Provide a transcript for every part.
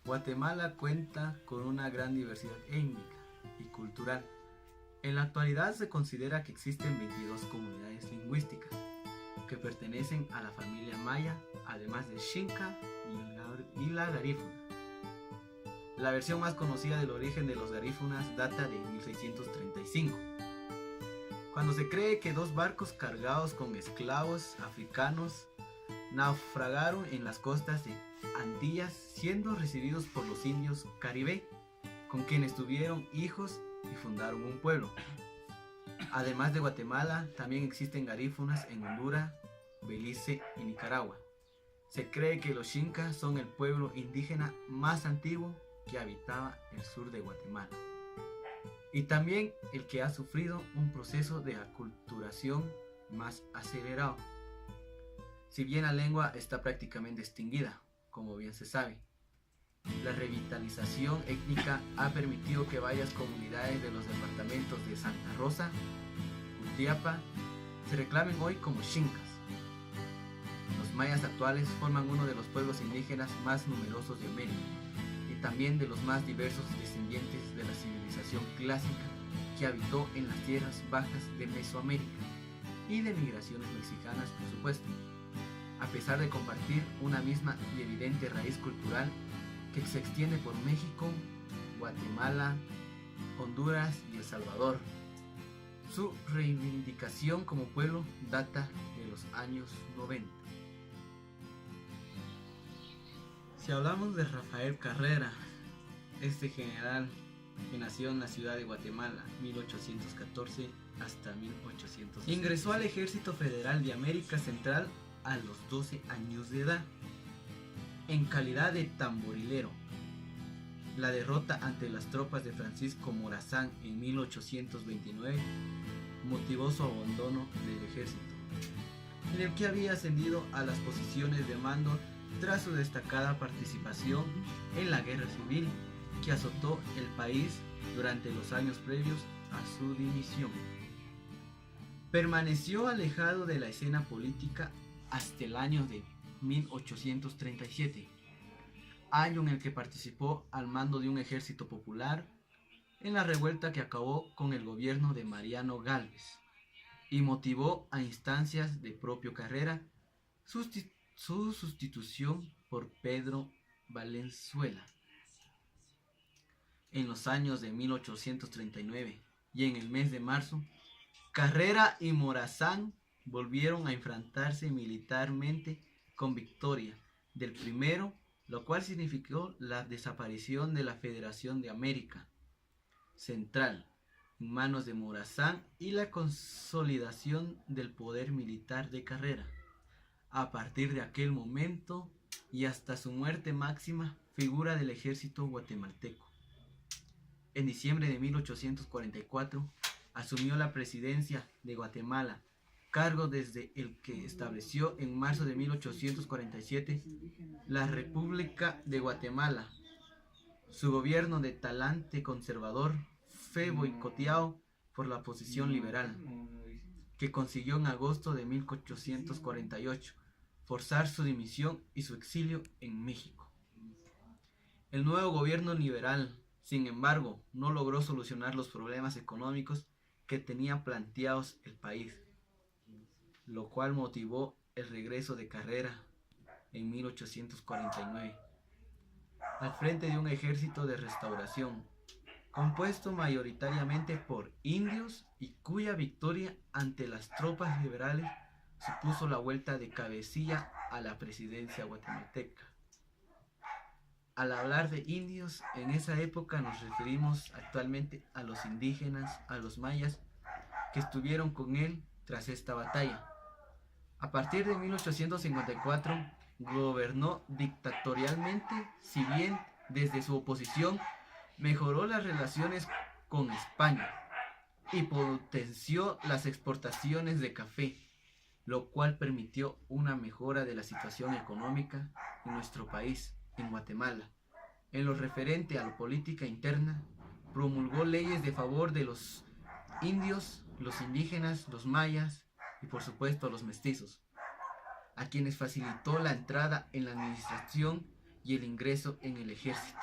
Guatemala cuenta con una gran diversidad étnica y cultural. En la actualidad se considera que existen 22 comunidades lingüísticas que pertenecen a la familia maya, además de Xinca y la garífuna. La versión más conocida del origen de los garífunas data de 1635, cuando se cree que dos barcos cargados con esclavos africanos naufragaron en las costas de Antillas, siendo recibidos por los indios Caribe, con quienes tuvieron hijos y fundaron un pueblo. Además de Guatemala, también existen garífunas en Honduras, Belice y Nicaragua. Se cree que los Xinca son el pueblo indígena más antiguo que habitaba el sur de Guatemala, y también el que ha sufrido un proceso de aculturación más acelerado. Si bien la lengua está prácticamente extinguida, como bien se sabe, la revitalización étnica ha permitido que varias comunidades de los departamentos de Santa Rosa, Jutiapa, se reclamen hoy como xincas. Los mayas actuales forman uno de los pueblos indígenas más numerosos de América y también de los más diversos descendientes de la civilización clásica que habitó en las tierras bajas de Mesoamérica y de migraciones mexicanas, por supuesto, a pesar de compartir una misma y evidente raíz cultural que se extiende por México, Guatemala, Honduras y El Salvador. Su reivindicación como pueblo data de los años 90. Si hablamos de Rafael Carrera, este general que nació en la ciudad de Guatemala 1814 hasta 1800, ingresó al Ejército Federal de América Central a los 12 años de edad, en calidad de tamborilero. La derrota ante las tropas de Francisco Morazán en 1829 motivó su abandono del ejército, en el que había ascendido a las posiciones de mando tras su destacada participación en la guerra civil que azotó el país durante los años previos a su dimisión. Permaneció alejado de la escena política hasta el año de 1837, año en el que participó al mando de un ejército popular en la revuelta que acabó con el gobierno de Mariano Gálvez y motivó a instancias de propio Carrera su sustitución por Pedro Valenzuela. En los años de 1839 y en el mes de marzo, Carrera y Morazán volvieron a enfrentarse militarmente con victoria del primero, lo cual significó la desaparición de la Federación de América Central en manos de Morazán y la consolidación del poder militar de Carrera. A partir de aquel momento y hasta su muerte máxima, figura del ejército guatemalteco. En diciembre de 1844 asumió la presidencia de Guatemala, cargo desde el que estableció en marzo de 1847 la República de Guatemala. Su gobierno de talante conservador fue boicoteado por la oposición liberal, que consiguió en agosto de 1848 forzar su dimisión y su exilio en México. El nuevo gobierno liberal, sin embargo, no logró solucionar los problemas económicos que tenía planteados el país, lo cual motivó el regreso de Carrera en 1849 al frente de un ejército de restauración compuesto mayoritariamente por indios y cuya victoria ante las tropas liberales supuso la vuelta de Cabecilla a la presidencia guatemalteca. Al hablar de indios, en esa época nos referimos actualmente a los indígenas, a los mayas, que estuvieron con él tras esta batalla. A partir de 1854 gobernó dictatorialmente, si bien desde su oposición mejoró las relaciones con España y potenció las exportaciones de café, lo cual permitió una mejora de la situación económica en nuestro país, en Guatemala. En lo referente a la política interna, promulgó leyes de favor de los indios, los indígenas, los mayas y por supuesto los mestizos, a quienes facilitó la entrada en la administración y el ingreso en el ejército.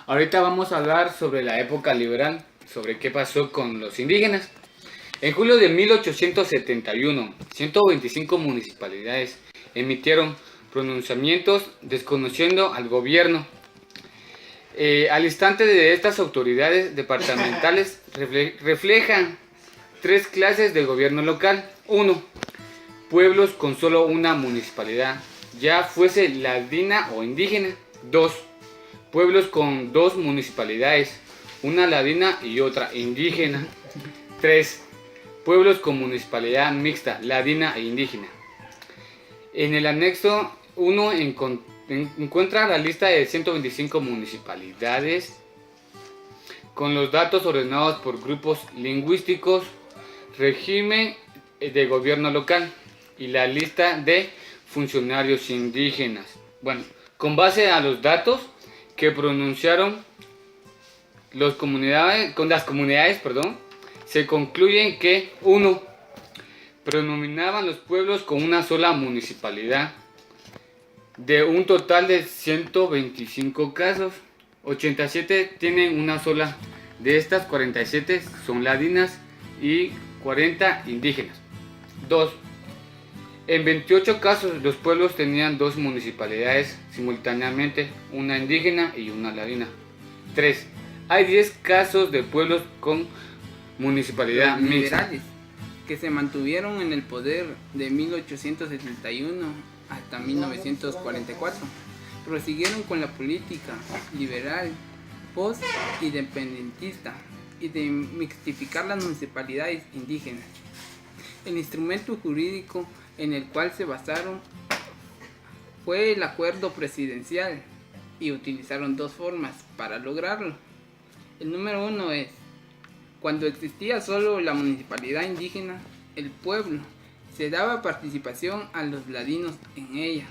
Ahorita vamos a hablar sobre la época liberal, sobre qué pasó con los indígenas. En julio de 1871, 125 municipalidades emitieron pronunciamientos desconociendo al gobierno. Al instante de estas autoridades departamentales reflejan tres clases de gobierno local. 1. Pueblos con solo una municipalidad, ya fuese ladina o indígena. 2. Pueblos con dos municipalidades, una ladina y otra indígena. 3. Pueblos con municipalidad mixta, ladina e indígena. En el anexo 1 encuentra la lista de 125 municipalidades con los datos ordenados por grupos lingüísticos, régimen de gobierno local y la lista de funcionarios indígenas. Bueno, con base a los datos que pronunciaron las comunidades, se concluye que 1. Predominaban los pueblos con una sola municipalidad. De un total de 125 casos, 87 tienen una sola. De estas, 47 son ladinas y 40 indígenas. 2. En 28 casos los pueblos tenían dos municipalidades simultáneamente, una indígena y una ladina. 3. Hay 10 casos de pueblos con municipalidad Los mixta. liberales, que se mantuvieron en el poder de 1871 hasta 1944, prosiguieron con la política liberal post-independentista y de mixtificar las municipalidades indígenas. El instrumento jurídico en el cual se basaron fue el acuerdo presidencial y utilizaron dos formas para lograrlo. El número 1 es: cuando existía solo la municipalidad indígena, el pueblo se daba participación a los ladinos en ella.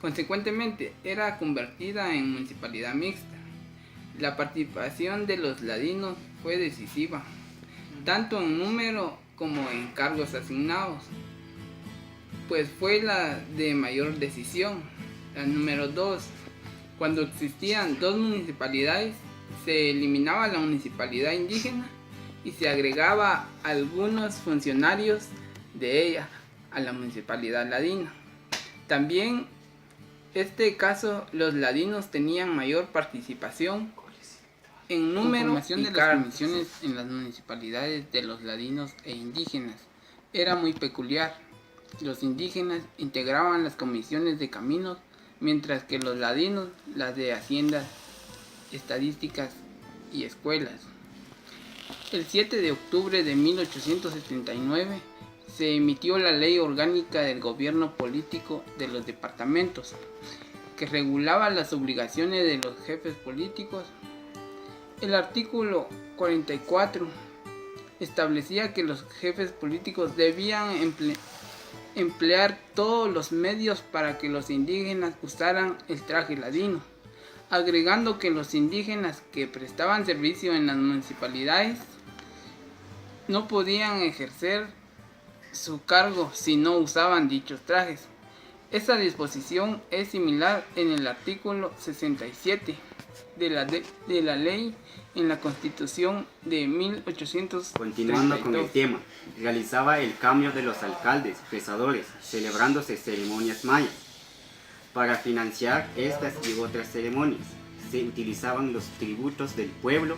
Consecuentemente, era convertida en municipalidad mixta. La participación de los ladinos fue decisiva, tanto en número como en cargos asignados, pues fue la de mayor decisión. La número 2, cuando existían dos municipalidades, se eliminaba la municipalidad indígena y se agregaba algunos funcionarios de ella a la municipalidad ladina. También este caso los ladinos tenían mayor participación en número y de las comisiones en las municipalidades de los ladinos e indígenas. Era muy peculiar. Los indígenas integraban las comisiones de caminos, mientras que los ladinos las de haciendas, estadísticas y escuelas. El 7 de octubre de 1879 se emitió la Ley Orgánica del Gobierno Político de los Departamentos, que regulaba las obligaciones de los jefes políticos. El artículo 44 establecía que los jefes políticos debían emplear todos los medios para que los indígenas usaran el traje ladino, agregando que los indígenas que prestaban servicio en las municipalidades no podían ejercer su cargo si no usaban dichos trajes. Esta disposición es similar en el artículo 67 de la ley en la Constitución de 1832. Continuando con el tema, realizaba el cambio de los alcaldes, rezadores, celebrándose ceremonias mayas. Para financiar estas y otras ceremonias, se utilizaban los tributos del pueblo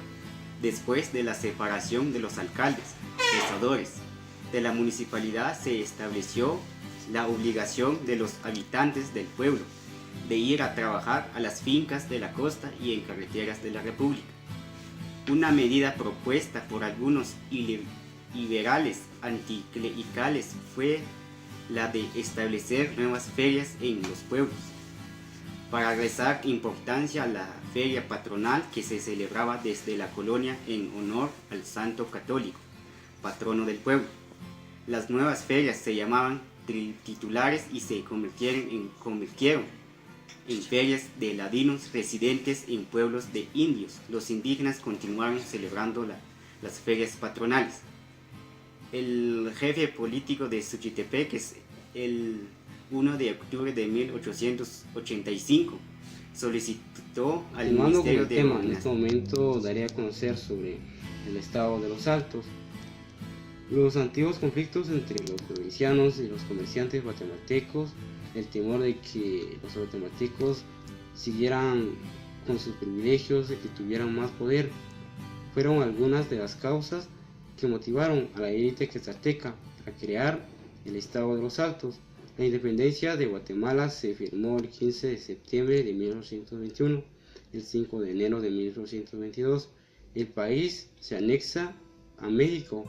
después de la separación de los alcaldes, rezadores. De la municipalidad se estableció la obligación de los habitantes del pueblo de ir a trabajar a las fincas de la costa y en carreteras de la República. Una medida propuesta por algunos liberales anticlericales fue la de establecer nuevas ferias en los pueblos, para restar importancia a la feria patronal que se celebraba desde la colonia en honor al santo católico, patrono del pueblo. Las nuevas ferias se llamaban titulares y se convirtieron en ferias de ladinos residentes en pueblos de indios. Los indígenas continuaron celebrando las ferias patronales. el jefe político de Suchitepec, es el 1 de octubre de 1885, solicitó al Continuando con Ministerio el de tema, en Gobernación. este momento daré a conocer sobre el estado de los Altos. Los antiguos conflictos entre los provincianos y los comerciantes guatemaltecos, el temor de que los guatemaltecos siguieran con sus privilegios, de que tuvieran más poder, fueron algunas de las causas que motivaron a la élite quetzalteca a crear el estado de los Altos. La independencia de Guatemala se firmó el 15 de septiembre de 1821, el 5 de enero de 1822. El país se anexa a México.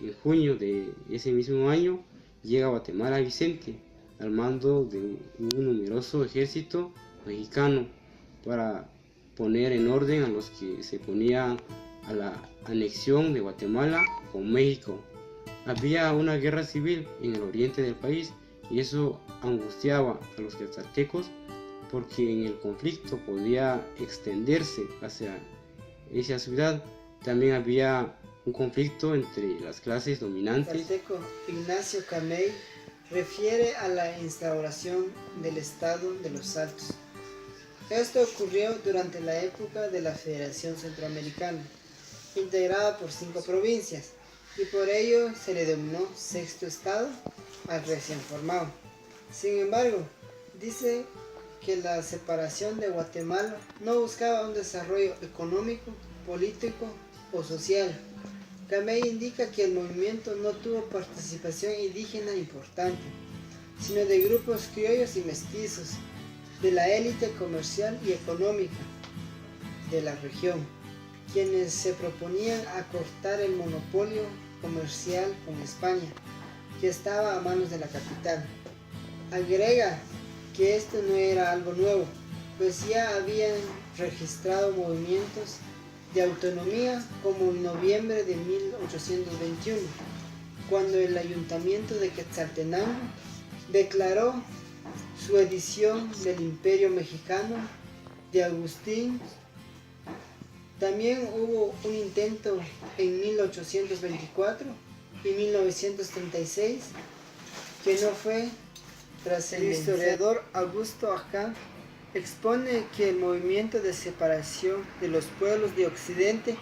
En junio de ese mismo año llega a Guatemala Vicente al mando de un numeroso ejército mexicano para poner en orden a los que se oponían a la anexión de Guatemala con México. Había una guerra civil en el oriente del país y eso angustiaba a los quetzaltecos porque en el conflicto podía extenderse hacia esa ciudad. También había un conflicto entre las clases dominantes. Quetzalteco Ignacio Camey refiere a la instauración del Estado de los Altos. Esto ocurrió durante la época de la Federación Centroamericana, integrada por 5 provincias, y por ello se le denominó Sexto Estado al recién formado. Sin embargo, dice que la separación de Guatemala no buscaba un desarrollo económico, político o social. Camey indica que el movimiento no tuvo participación indígena importante, sino de grupos criollos y mestizos, de la élite comercial y económica de la región, quienes se proponían acortar el monopolio comercial con España, que estaba a manos de la capital. Agrega que esto no era algo nuevo, pues ya habían registrado movimientos de autonomía como en noviembre de 1821, cuando el ayuntamiento de Quetzaltenango declaró su edición del Imperio Mexicano de Agustín. También hubo un intento en 1824 y 1936 que no fue trascendental. El historiador Augusto Acá expone que el movimiento de separación de los pueblos de Occidente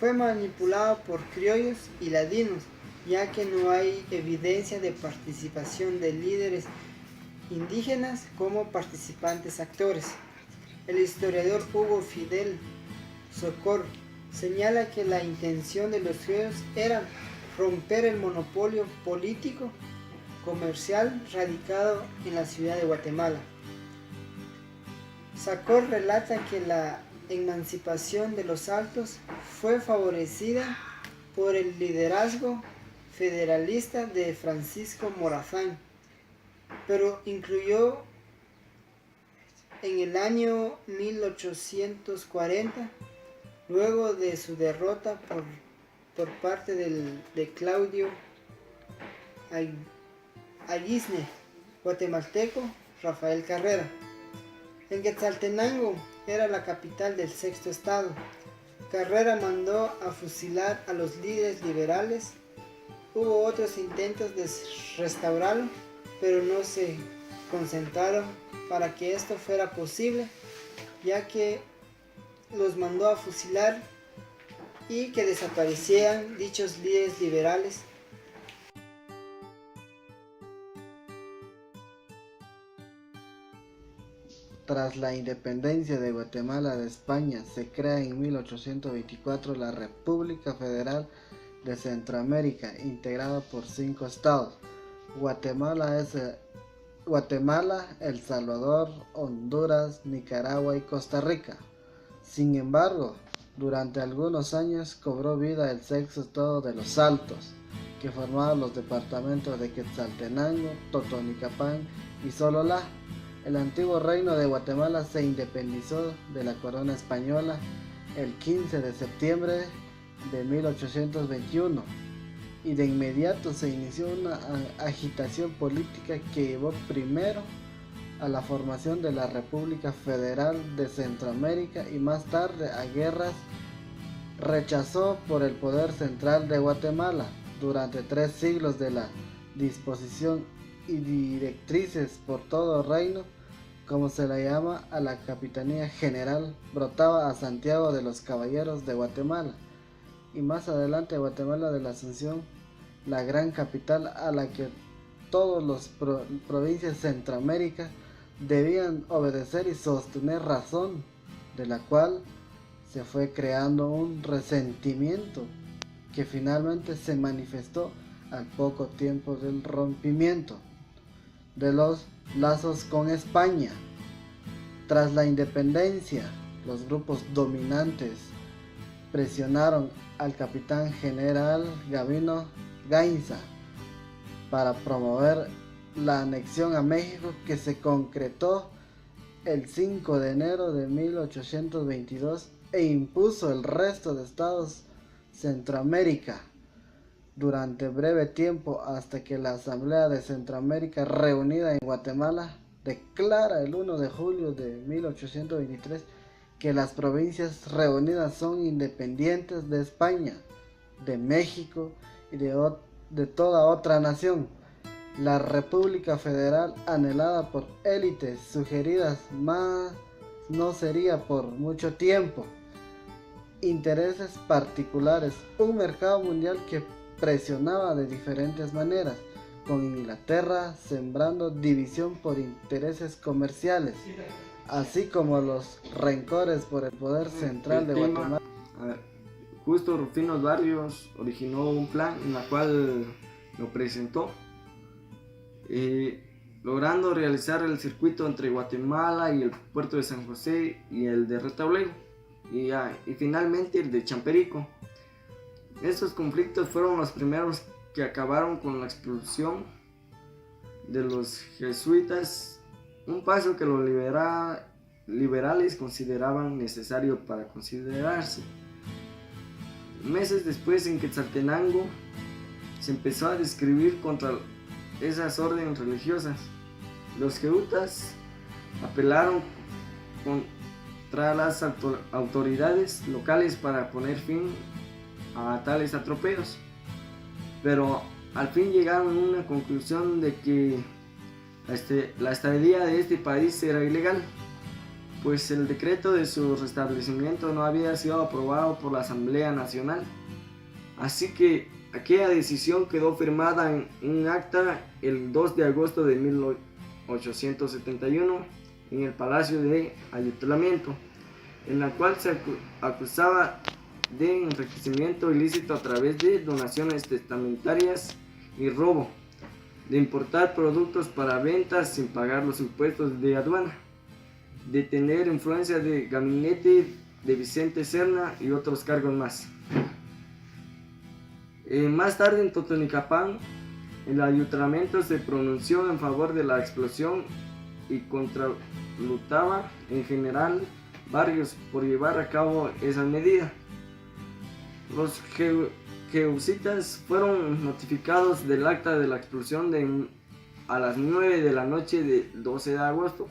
fue manipulado por criollos y ladinos, ya que no hay evidencia de participación de líderes indígenas como participantes actores. El historiador Hugo Fidel Socor señala que la intención de los criollos era romper el monopolio político comercial radicado en la ciudad de Guatemala. Socor relata que la emancipación de los Altos fue favorecida por el liderazgo federalista de Francisco Morazán, pero incluyó en el año 1840, luego de su derrota por parte de Claudio Aguisne, guatemalteco Rafael Carrera. En Quetzaltenango era la capital del Sexto Estado. Carrera mandó a fusilar a los líderes liberales. Hubo otros intentos de restaurarlo, pero no se concentraron para que esto fuera posible, ya que los mandó a fusilar y que desaparecieran dichos líderes liberales. Tras la independencia de Guatemala de España, se crea en 1824 la República Federal de Centroamérica, integrada por 5 estados: Guatemala, El Salvador, Honduras, Nicaragua y Costa Rica. Sin embargo, durante algunos años cobró vida el Sexto Estado de los Altos, que formaba los departamentos de Quetzaltenango, Totonicapán y Sololá. El antiguo reino de Guatemala se independizó de la corona española el 15 de septiembre de 1821 y de inmediato se inició una agitación política que llevó primero a la formación de la República Federal de Centroamérica y más tarde a guerras. Rechazó por el poder central de Guatemala, durante 3 siglos de la disposición y directrices por todo el reino, como se le llama a la Capitanía General, brotaba a Santiago de los Caballeros de Guatemala, y más adelante Guatemala de la Asunción, la gran capital a la que todas las provincias de Centroamérica debían obedecer y sostener, razón de la cual se fue creando un resentimiento que finalmente se manifestó al poco tiempo del rompimiento de los lazos con España. Tras la independencia, los grupos dominantes presionaron al capitán general Gabino Gainza para promover la anexión a México, que se concretó el 5 de enero de 1822 e impuso el resto de estados Centroamérica durante breve tiempo, hasta que la Asamblea de Centroamérica, reunida en Guatemala, declara el 1 de julio de 1823 que las provincias reunidas son independientes de España, de México y de toda otra nación. La República Federal, anhelada por élites sugeridas, más no sería por mucho tiempo. Intereses particulares, un mercado mundial que presionaba de diferentes maneras, con Inglaterra sembrando división por intereses comerciales, así como los rencores por el poder central de Guatemala. Justo Rufino Barrios originó un plan en el cual lo presentó, logrando realizar el circuito entre Guatemala y el puerto de San José y el de Retaulego, y finalmente el de Champerico. Estos conflictos fueron los primeros que acabaron con la expulsión de los jesuitas, un paso que los liberales consideraban necesario para considerarse. Meses después, en Quetzaltenango, se empezó a describir contra esas órdenes religiosas. Los jesuitas apelaron contra las autoridades locales para poner fin a tales atropellos, pero al fin llegaron a una conclusión de que la estadía de este país era ilegal, pues el decreto de su restablecimiento no había sido aprobado por la Asamblea Nacional. Así que aquella decisión quedó firmada en un acta el 2 de agosto de 1871 en el Palacio de Ayuntamiento, en la cual se acusaba de enriquecimiento ilícito a través de donaciones testamentarias y robo, de importar productos para ventas sin pagar los impuestos de aduana, de tener influencia de gabinete de Vicente Serna y otros cargos más. Más tarde, en Totonicapán, el ayuntamiento se pronunció en favor de la explosión y contralutaba en general Barrios por llevar a cabo esa medida. Los jesuitas fueron notificados del acta de la expulsión a las 9 de la noche del 12 de agosto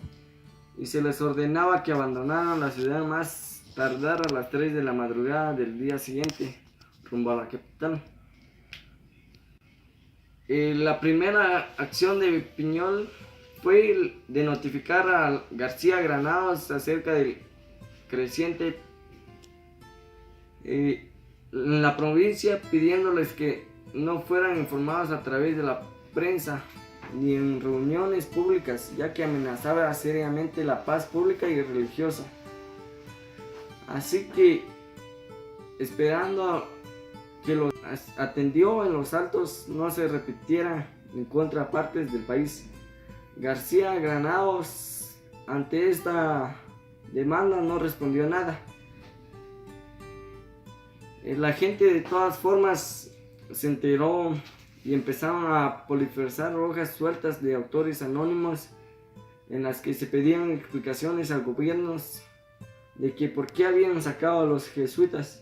y se les ordenaba que abandonaran la ciudad más tardar a las 3 de la madrugada del día siguiente, rumbo a la capital. La primera acción de Piñol fue de notificar a García Granados acerca del creciente en la provincia, pidiéndoles que no fueran informados a través de la prensa ni en reuniones públicas, ya que amenazaba seriamente la paz pública y religiosa. Así que, esperando que los atendió en los Altos no se repitiera en contrapartes del país, García Granados ante esta demanda no respondió nada. La gente de todas formas se enteró y empezaron a proliferar hojas sueltas de autores anónimos en las que se pedían explicaciones al gobierno de que por qué habían sacado a los jesuitas.